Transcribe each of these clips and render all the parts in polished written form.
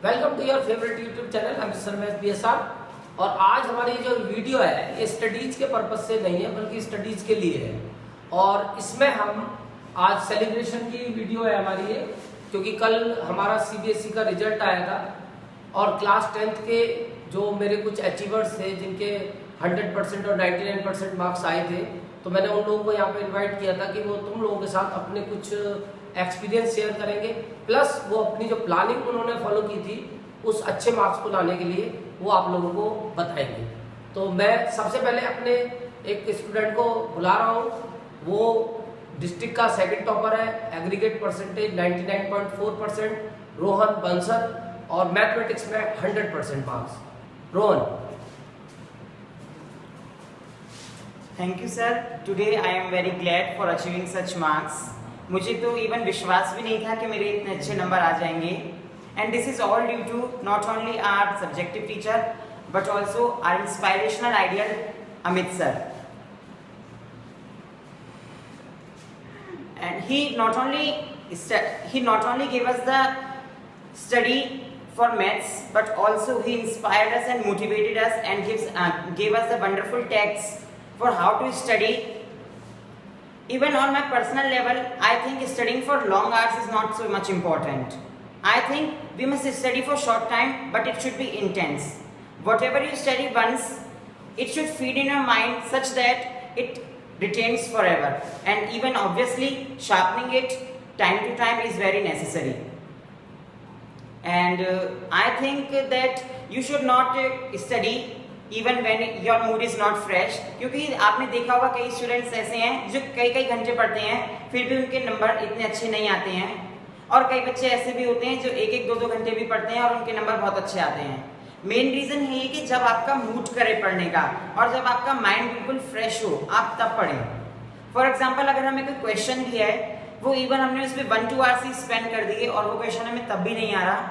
Welcome to your favourite YouTube channel mister math BSR। और आज हमारी जो वीडियो है ये स्टडीज़ के पर्पज़ से नहीं है बल्कि स्टडीज़ के लिए है। और इसमें हम आज सेलिब्रेशन की वीडियो है हमारी ये, क्योंकि कल हमारा CBSE का रिजल्ट आया था और क्लास 10th के जो मेरे कुछ अचीवर्स थे जिनके 100% और 99% मार्क्स आए थे, तो मैंने उन लोगों को यहाँ पे इनवाइट किया था कि वो तुम लोगों के साथ अपने कुछ एक्सपीरियंस शेयर करेंगे, प्लस वो अपनी जो प्लानिंग उन्होंने फॉलो की थी उस अच्छे मार्क्स को लाने के लिए वो आप लोगों को बताएंगे। तो मैं सबसे पहले अपने एक स्टूडेंट को बुला रहा हूँ। वो डिस्ट्रिक्ट का सेकंड टॉपर है, एग्रीगेट परसेंटेज 99.4%, रोहन बंसल, और मैथमेटिक्स में 100% marks. Rohan. Thank you sir. Today I am very glad for achieving such marks. मुझे तो इवन विश्वास भी नहीं था कि मेरे इतने अच्छे नंबर आ जाएंगे। And this is all due to not only our subjective teacher but also our inspirational ideal Amit sir. And he not only gave us the study for maths, but also he inspired us and motivated us and gave us the wonderful texts for how to study. Even on my personal level, I think studying for long hours is not so much important. I think we must study for short time, but it should be intense. Whatever you study once, it should feed in your mind such that it retains forever, and even obviously sharpening it time to time is very necessary. And I think that you should not study even when your mood is not fresh, क्योंकि आपने देखा होगा कई students ऐसे हैं जो कई घंटे पढ़ते हैं फिर भी उनके नंबर इतने अच्छे नहीं आते हैं, और कई बच्चे ऐसे भी होते हैं जो एक 2 घंटे भी पढ़ते हैं और उनके नंबर बहुत अच्छे आते हैं। मेन रीजन है कि जब आपका मूड करे पढ़ने का और जब आपका माइंड बिल्कुल फ्रेश हो आप तब पढ़ें। फॉर एग्जाम्पल, अगर हमें कोई क्वेश्चन दिया है, वो इवन हमने उसमें 1-2 आवर्स ही स्पेंड कर दिए और वो क्वेश्चन हमें तब भी नहीं आ रहा,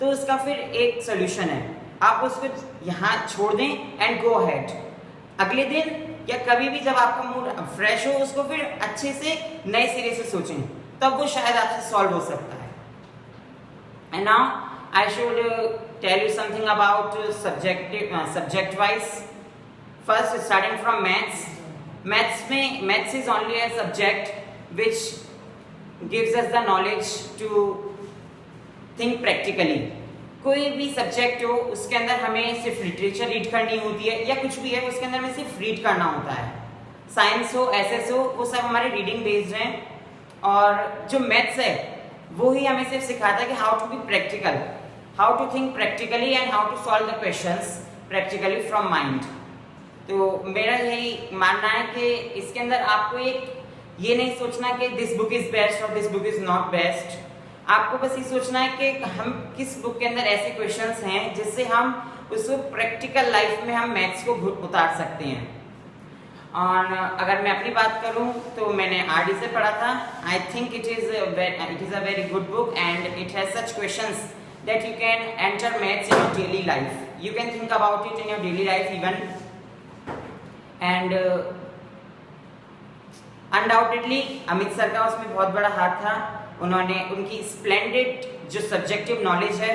तो उसका फिर एक सोल्यूशन है, आप उसको यहाँ छोड़ दें एंड गो अहेड। अगले दिन या कभी भी जब आपका मूड फ्रेश हो उसको फिर अच्छे से नए सिरे से सोचें, तब वो शायद आपसे सॉल्व हो सकता है। And now I should tell you something about subject wise. First, starting from maths. Maths is only a subject which gives us the knowledge to think practically. कोई भी सब्जेक्ट हो उसके अंदर हमें सिर्फ लिटरेचर रीड करनी होती है या कुछ भी है उसके अंदर हमें सिर्फ रीड करना होता है। साइंस हो, SS हो, वो सब हमारे रीडिंग बेस्ड हैं, और जो मैथ्स है वो ही हमें सिर्फ सिखाता है कि how to be practical, how to think practically and how to solve the questions practically from mind. तो मेरा यही मानना है कि इसके अंदर आपको एक ये नहीं सोचना कि दिस बुक इज बेस्ट और this book is not best. आपको बस ये सोचना है कि हम किस बुक के अंदर ऐसे क्वेश्चंस हैं जिससे हम उसको प्रैक्टिकल लाइफ में हम मैथ्स को उतार सकते हैं। और अगर मैं अपनी बात करूं तो मैंने RD से पढ़ा था। I think it is a very good book and it has such questions that you can enter maths in your daily life. You can think about it in your daily life even. And undoubtedly Amit sir का उसमें बहुत बड़ा हाथ था। उन्होंने उनकी splendid जो subjective knowledge है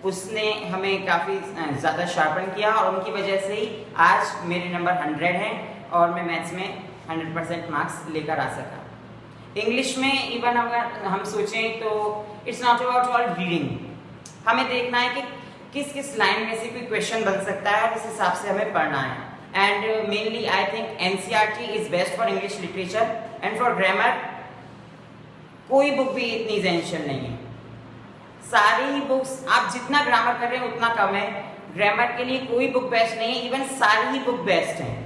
उसने हमें काफ़ी ज़्यादा शार्पन किया, और उनकी वजह से ही आज मेरे नंबर 100 हैं और मैं मैथ्स में 100% मार्क्स लेकर आ सका। इंग्लिश में इवन अगर हम सोचें तो it's not about all reading, हमें देखना है कि किस किस लाइन में से कोई क्वेश्चन बन सकता है और इस हिसाब से हमें पढ़ना है। And mainly I think NCERT is best for English literature and for grammar. कोई बुक भी इतनी एसेंशियल नहीं है, सारी ही बुक्स आप जितना ग्रामर कर रहे हैं उतना कम है। ग्रामर के लिए कोई बुक बेस्ट नहीं है, इवन सारी ही बुक बेस्ट हैं।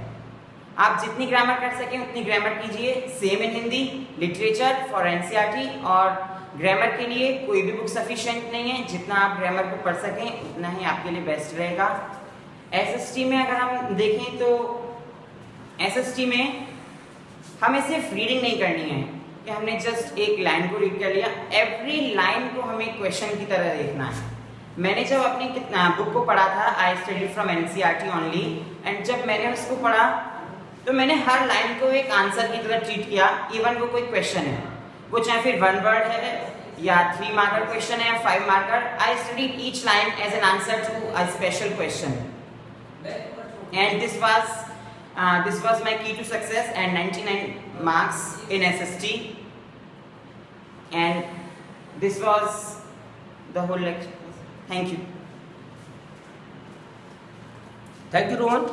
आप जितनी ग्रामर कर सकें उतनी ग्रामर कीजिए। Same in Hindi literature for NCERT, और ग्रामर के लिए कोई भी बुक सफिशिएंट नहीं है। जितना आप ग्रामर को पढ़ सकें उतना ही आपके लिए बेस्ट रहेगा। SST में अगर हम देखें तो SST में हमें सिर्फ रीडिंग नहीं करनी है कि हमने जस्ट एक लाइन को रीड कर लिया, एवरी लाइन को हमें क्वेश्चन की तरह देखना है। मैंने जब अपनी बुक को पढ़ा था, I study from NCERT only, and जब मैंने उसको पढ़ा तो मैंने हर लाइन को एक आंसर की तरह ट्रीट किया, इवन वो कोई क्वेश्चन है, वो चाहे फिर 1 वर्ड है या 3 marker क्वेश्चन है, 5 marker. I studied each line as an answer to a special question. And this was my key to success and 99 marks in SST. And this was the whole lecture. Thank you. Thank you Rohan.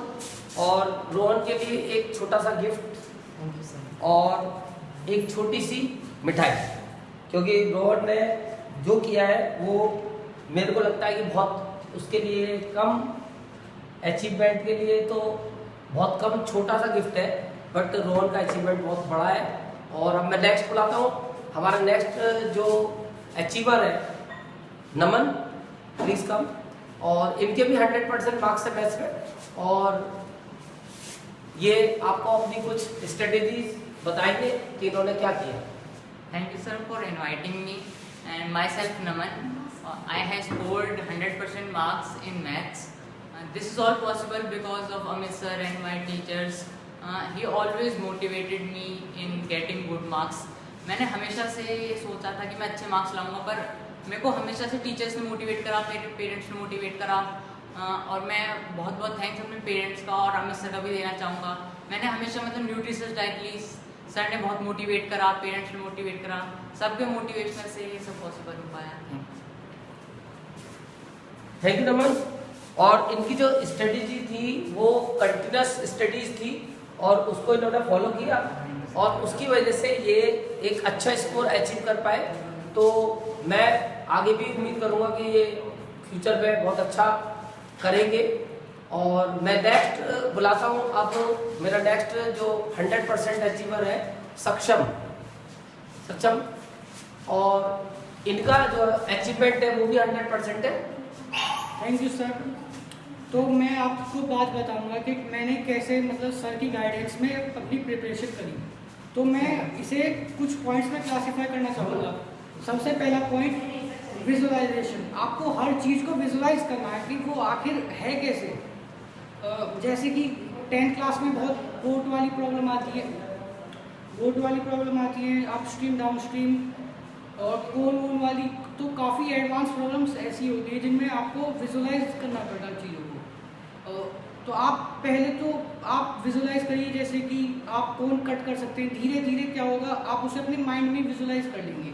और रोहन के लिए एक छोटा सा gift और एक छोटी सी मिठाई, क्योंकि रोहन ने जो किया है वो मेरे को लगता है कि बहुत उसके लिए कम अचीवमेंट के लिए तो बहुत कम छोटा सा गिफ्ट है, बट रोहन का अचीवमेंट बहुत बड़ा है। और अब मैं नेक्स्ट बुलाता हूँ, हमारा नेक्स्ट जो अचीवर है नमन, प्लीज कम। और इनके भी 100% मार्क्स है मैथ्स में, और ये आपको अपनी कुछ स्ट्रेटेजीज बताएंगे कि इन्होंने क्या किया। Thank you, sir, for inviting me. And myself, Naman. I have scored 100% marks in maths. This is all possible because of Amit sir and my teachers. He always motivated me in getting good marks. मैंने हमेशा से सोचा था कि मैं अच्छे marks लाऊंगा, पर मेरे को हमेशा से टीचर्स ने मोटिवेट करा, मेरे पेरेंट्स ने मोटिवेट करा। और मैं बहुत बहुत थैंक्स अपने पेरेंट्स का और अमित सर का भी देना चाहूँगा। मैंने हमेशा मतलब न्यू रिसर्च डाइट ली, सर ने बहुत मोटिवेट करा, पेरेंट्स ने मोटिवेट करा, सबके मोटिवेशन से ये सब पॉसिबल हो पाया। थैंक यू नमन। और इनकी जो स्ट्रेटेजी थी वो कंटिन्यूस स्टडीज थी और उसको इन्होंने फॉलो किया, और उसकी वजह से ये एक अच्छा स्कोर अचीव कर पाए। तो मैं आगे भी उम्मीद करूँगा कि ये फ्यूचर में बहुत अच्छा करेंगे। और मैं नेक्स्ट बुलाता हूँ, अब मेरा नेक्स्ट जो 100% अचीवर है सक्षम। और इनका जो अचीवमेंट है वो भी 100% है। Thank you sir. तो मैं आपको बात बताऊंगा कि मैंने कैसे मतलब सर की गाइडेंस में अपनी प्रिपरेशन करी। तो मैं इसे कुछ पॉइंट्स में क्लासीफाई करना चाहूँगा। सबसे पहला पॉइंट विजुअलाइजेशन। आपको हर चीज़ को विजुअलाइज करना है कि वो आखिर है कैसे। जैसे कि 10th क्लास में बहुत बोट वाली प्रॉब्लम आती है, अपस्ट्रीम डाउनस्ट्रीम और कोन वोन वाली, तो काफ़ी एडवांस प्रॉब्लम्स ऐसी होती है जिनमें आपको विजुअलाइज करना पड़ता है चीज़ों को। तो आप पहले तो आप विजुअलाइज करिए, जैसे कि आप कोन कट कर सकते हैं। धीरे धीरे क्या होगा, आप उसे अपने माइंड में विजुअलाइज कर लेंगे,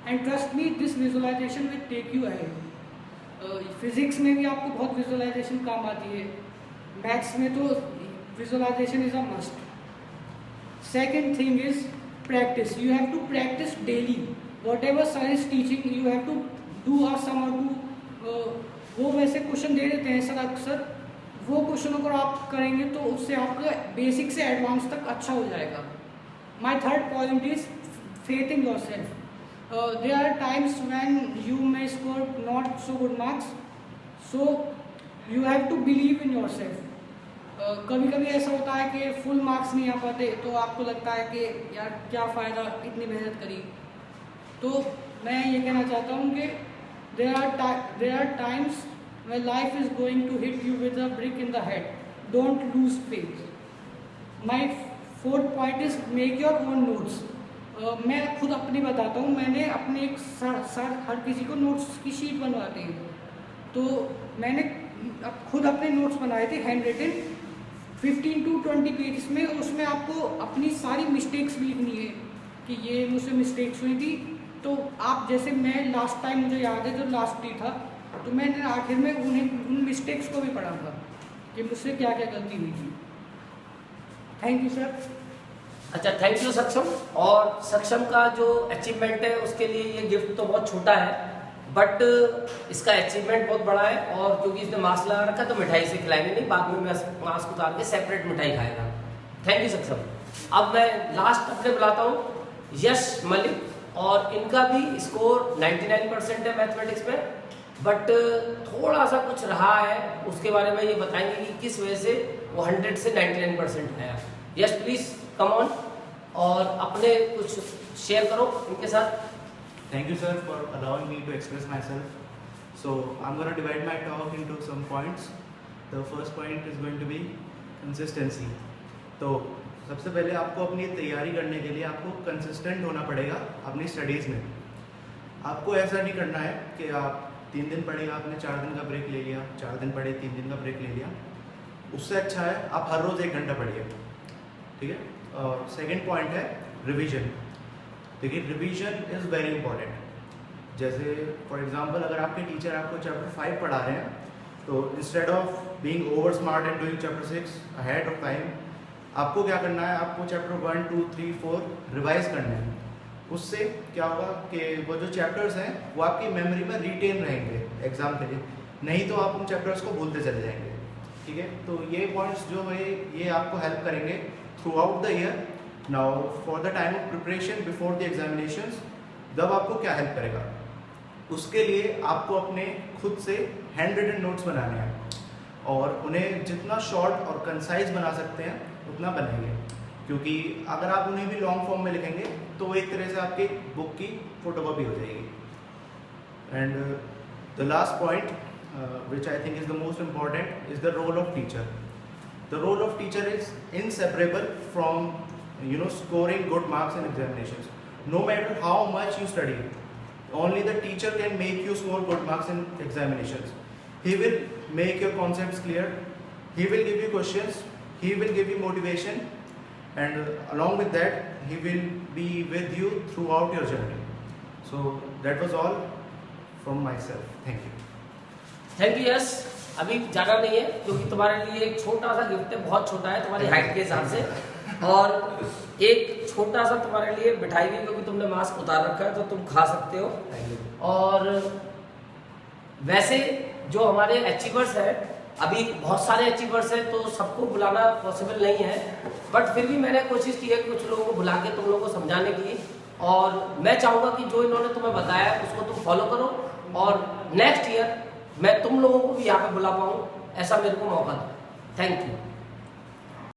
and trust me this visualisation will take you ahead. Physics में भी आपको बहुत विजुअलाइजेशन काम आती है, मैथ्स में तो visualisation is a must. Second thing is practice. You have to practise daily. whatever sir is teaching, you have to do or some or do वो वैसे क्वेश्चन दे देते हैं सर अक्सर, वो क्वेश्चन अगर आप करेंगे तो उससे आपका बेसिक से एडवांस तक अच्छा हो जाएगा। My third point is faith in yourself. There are times when you may score not so good marks, so you have to believe in yourself. कभी कभी ऐसा होता है कि फुल मार्क्स नहीं आ पाते, तो आपको लगता है कि यार क्या फ़ायदा इतनी मेहनत करी। तो मैं ये कहना चाहता हूँ कि there are times when life is going to hit you with a brick in the head. Don't lose faith. My fourth point is make your own notes. मैं खुद अपनी बताता हूँ, मैंने अपने एक सर हर किसी को नोट्स की शीट बनवाते हैं, तो मैंने खुद अपने नोट्स बनाए थे हैंड रिटन 15 to 20 पेजेस में। उसमें आपको अपनी सारी मिस्टेक्स भी लिखनी है कि ये मुझसे मिस्टेक्स हुई थी। तो आप जैसे मैं लास्ट टाइम मुझे याद है जब लास्ट डे था, तो मैंने आखिर में उन मिस्टेक्स को भी पढ़ा था कि मुझसे क्या क्या गलती हुई थी। Thank you sir. अच्छा, थैंक यू सक्षम। और सक्षम का जो अचीवमेंट है उसके लिए ये गिफ्ट तो बहुत छोटा है, बट इसका अचीवमेंट बहुत बड़ा है। और क्योंकि इसने मास्क लगा रखा है तो मिठाई से खिलाएंगे नहीं, बाद में मास्क उतार के सेपरेट मिठाई खाएगा। थैंक यू सक्षम। अब मैं लास्ट अपने बुलाता हूँ यश मलिक, और इनका भी स्कोर 99% है मैथमेटिक्स में, बट थोड़ा सा कुछ रहा है, उसके बारे में ये बताएंगे कि किस वजह से वो 100 से 99% आया। यस प्लीज कम ऑन, और अपने कुछ शेयर करो इनके साथ। Thank you sir for allowing me to express myself. So I'm going to divide my talk into some points. The first point is going to be consistency. तो सबसे पहले आपको अपनी तैयारी करने के लिए आपको कंसिस्टेंट होना पड़ेगा अपनी स्टडीज़ में। आपको ऐसा नहीं करना है कि आप 3 दिन पढ़े, आपने 4 दिन का ब्रेक ले लिया, 4 दिन पढ़े 3 दिन का ब्रेक ले लिया। उससे अच्छा है आप हर रोज़ 1 घंटा पढ़िए, ठीक है। और सेकेंड पॉइंट है रिवीजन। देखिए रिवीजन इज़ वेरी इंपॉर्टेंट। जैसे फॉर एग्जांपल अगर आपके टीचर आपको चैप्टर 5 पढ़ा रहे हैं, तो instead of being over smart and doing chapter 6 ahead of time, आपको क्या करना है, आपको चैप्टर 1, 2, 3, 4 रिवाइज करना है। उससे क्या होगा कि वो जो चैप्टर्स हैं वो आपकी मेमोरी में रिटेन रहेंगे एग्जाम के लिए, नहीं तो आप उन चैप्टर्स को भूलते चले जाएंगे, ठीक है। तो ये पॉइंट्स जो है ये आपको हेल्प करेंगे through out the year. Now for the time of preparation before the examinations, जब आपको क्या हेल्प करेगा, उसके लिए आपको अपने खुद से हैंड रिटन नोट्स बनाने हैं और उन्हें जितना शॉर्ट और कंसाइज बना सकते हैं उतना बनाइए, क्योंकि अगर आप उन्हें भी लॉन्ग फॉर्म में लिखेंगे तो एक तरह से आपकी बुक की फोटोकॉपी हो जाएगी। And the last point which I think is the most important is the role of teacher. The role of teacher is inseparable from scoring good marks in examinations. No matter how much you study, only the teacher can make you score good marks in examinations. He will make your concepts clear, he will give you questions, he will give you motivation, and along with that he will be with you throughout your journey. So that was all from myself. Thank you. Thank you. Yes, अभी जाना नहीं है क्योंकि तुम्हारे लिए एक छोटा सा गिफ्ट है, बहुत छोटा है तुम्हारी हाइट के हिसाब से, और एक छोटा सा तुम्हारे लिए मिठाई भी, क्योंकि तुमने मास्क उतार रखा है तो तुम खा सकते हो। और वैसे जो हमारे अचीवर्स हैं, अभी बहुत सारे अचीवर्स हैं तो सबको बुलाना पॉसिबल नहीं है, बट फिर भी मैंने कोशिश की है कुछ लोगों को बुला के तुम लोगों को समझाने की, और मैं चाहूँगा कि जो इन्होंने तुम्हें बताया उसको तुम फॉलो करो, और नेक्स्ट ईयर मैं तुम लोगों को भी यहाँ पे बुला पाऊँ ऐसा मेरे को मौका दो। Thank you.